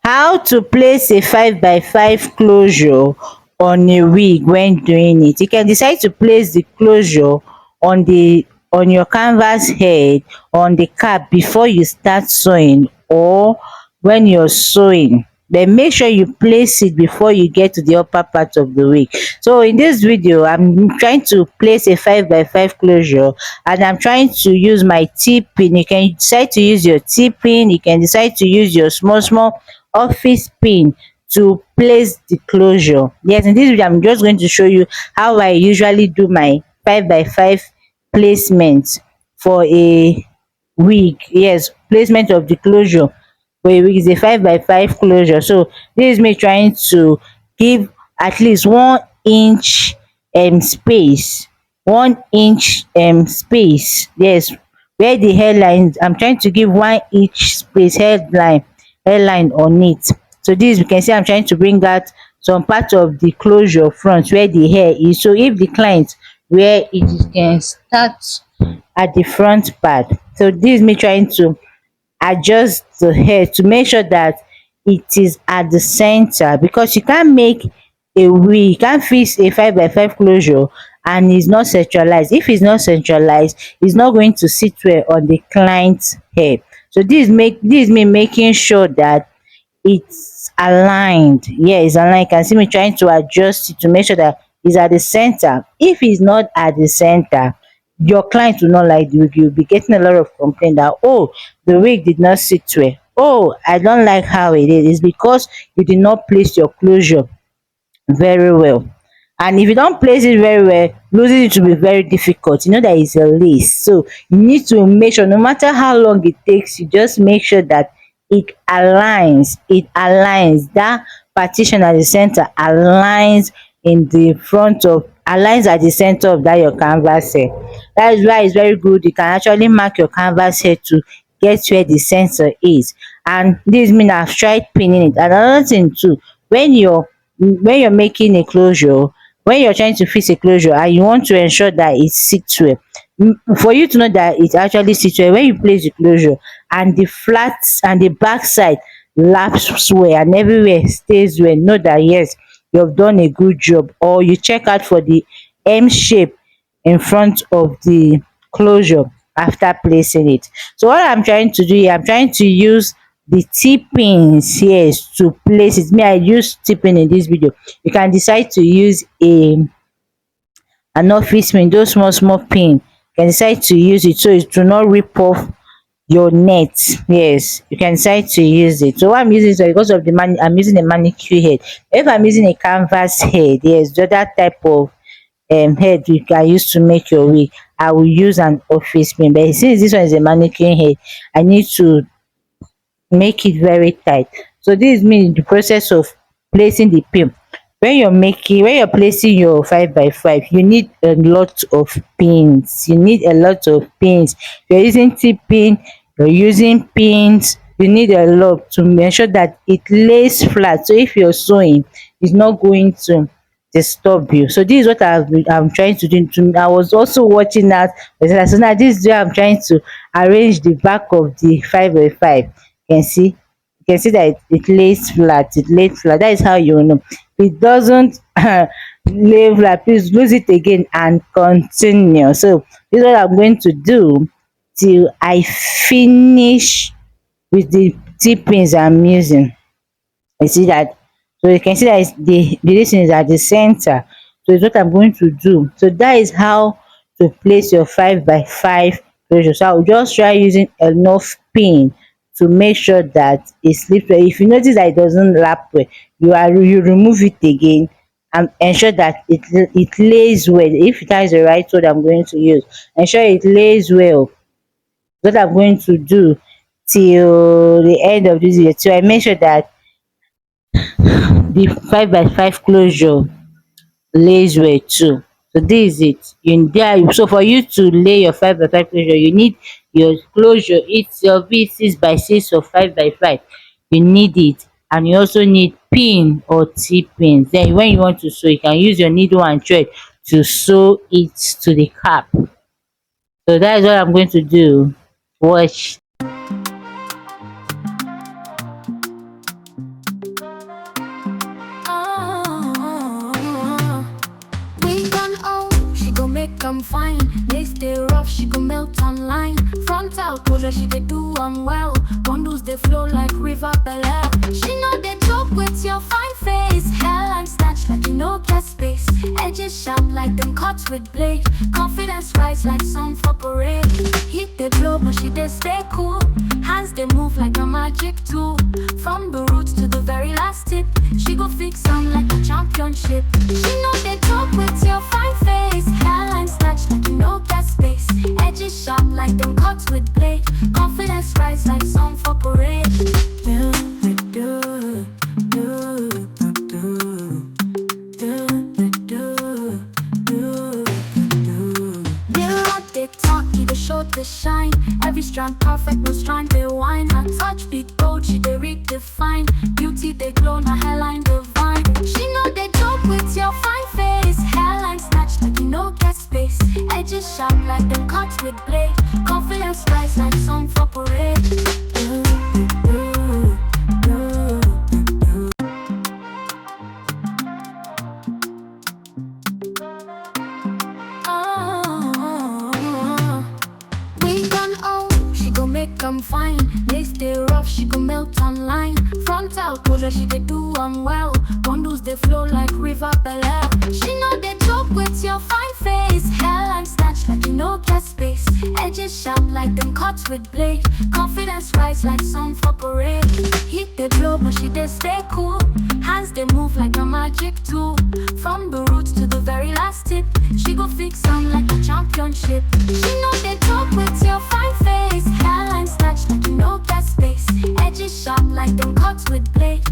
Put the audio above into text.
How to place a 5x5 closure on a wig when doing it. You can decide to place the closure on your canvas head, on the cap before you start sewing, or when you're sewing. Then make sure you place it before you get to the upper part of the wig. So in this video, I'm trying to place a 5x5 closure, and I'm trying to use my T-pin. You can decide to use your T-pin, you can decide to use your small office pin to place the closure. Yes, in this video I'm just going to show you how I usually do my 5x5 placement for a wig. Yes, placement of the closure for a wig is a 5x5 closure. So this is me trying to give at least 1 inch space, 1 inch space. Yes, where the hairline, I'm trying to give 1 inch space, hairline on it. So this, you can see I'm trying to bring out some part of the closure front where the hair is. So if the client where it is, can start at the front part. So this is me trying to adjust the hair to make sure that it is at the center, because you can't make a wig, you can't fix a 5x5 closure and it's not centralized. If it's not centralized, it's not going to sit well on the client's hair. So this is me making sure that it's aligned. Yeah, it's aligned. You can see me trying to adjust it to make sure that it's at the center. If it's not at the center, your client will not like the wig. You'll be getting a lot of complaint that, oh, the wig did not sit well. Oh, I don't like how it is. It's because you did not place your closure very well. And if you don't place it very well, losing it will be very difficult. You know that it's a lace, so you need to make sure, no matter how long it takes, you just make sure that it aligns that partition at the center, aligns in the front of, aligns at the center of that your canvas hair. That is why it's very good. You can actually mark your canvas hair to get where the center is. And this means I've tried pinning it. Another thing too, when you're making a closure, when you're trying to fix a closure and you want to ensure that it sits well, for you to know that it actually sits well, when you place the closure and the flats and the back side laps well and everywhere stays well, know that yes, you've done a good job. Or you check out for the M shape in front of the closure after placing it. So what I'm trying to do here, I'm trying to use the T-pins here to place it. Me, I use T-pin in this video. You can decide to use an office pin, those small pin. You can decide to use it so it do not rip off your net. Yes, you can decide to use it. So why I'm using it, because of the I'm using a manicure head. If I'm using a canvas head, yes, the other type of head you can use to make your wig, I will use an office pin. But since this one is a mannequin head, I need to make it very tight. So this means the process of placing the pin. When you're placing your 5x5, you need a lot of pins. You need a lot of pins. You're using T-pin, you're using pins, you need a lot to make sure that it lays flat. So if you're sewing, it's not going to disturb you. So this is what I'm trying to do. I was also watching that. So now this is where I'm trying to arrange the back of the 5x5. You can see that it lays flat. It lays flat. That is how you know. If it doesn't lay flat, please lose it again and continue. So this is what I'm going to do till I finish with the T-pins I'm using. You see that? So you can see that the reason is at the center. So it's what I'm going to do. So that is how to place your 5x5 closure. So I'll just try using enough pin to make sure that it slips well. If you notice that it doesn't lap well, you remove it again and ensure that it lays well. If that is the right word I'm going to use, ensure it lays well. What I'm going to do till the end of this video, so I make sure that the 5x5 closure lays well too. So this is it. So for you to lay your 5x5 closure, you need your closure itself be 6x6 or 5x5. You need it, and you also need pin or T-pins. Then when you want to sew, you can use your needle and thread to sew it to the cap. So that is what I'm going to do. Watch. 'em fine. They stay rough, she go melt online. Frontal closure, she dey do well. Bundles they flow like river Bel-Air. She know they joke with your fine face. Hairline snatched like you no get space. Edges sharp like them cut with blade. Confidence rise like sun for parade. Hit the blow, but she dey stay cool. Hands they move like a magic tool. From the roots to the very last tip, she go fix them like a championship. She know they joke with your fine face. Hairline snatched like you no get space. Edges sharp like them cut with blade. Confidence rise like sun for parade. Do, do, do, do, do, they talk, they show the shine. Every strand perfect, no strand they whine. Her touch big gold, she they redefine. Beauty they glow, na hairline divine. She know they joke with your fine face. Hairline snatched like you no get space. Edges sharp like them cut with blade. Confidence rise like sun for parade. Make 'em fine. They stay rough, she go melt online. Frontal closure, she dey do well. Bundles they flow like river Bel-Air. She know they joke with your fine face. Hairline snatched like you no get space. Edges sharp like them cut with blade. Confidence rise like sun for parade. Hit the blow, but she dey stay cool. Hands they move like a magic tool. From the roots to the very last tip, she go fix them like a championship. She know they joke with your fine face. Hairline snatched like you no get space. Edges sharp like them cut with blade.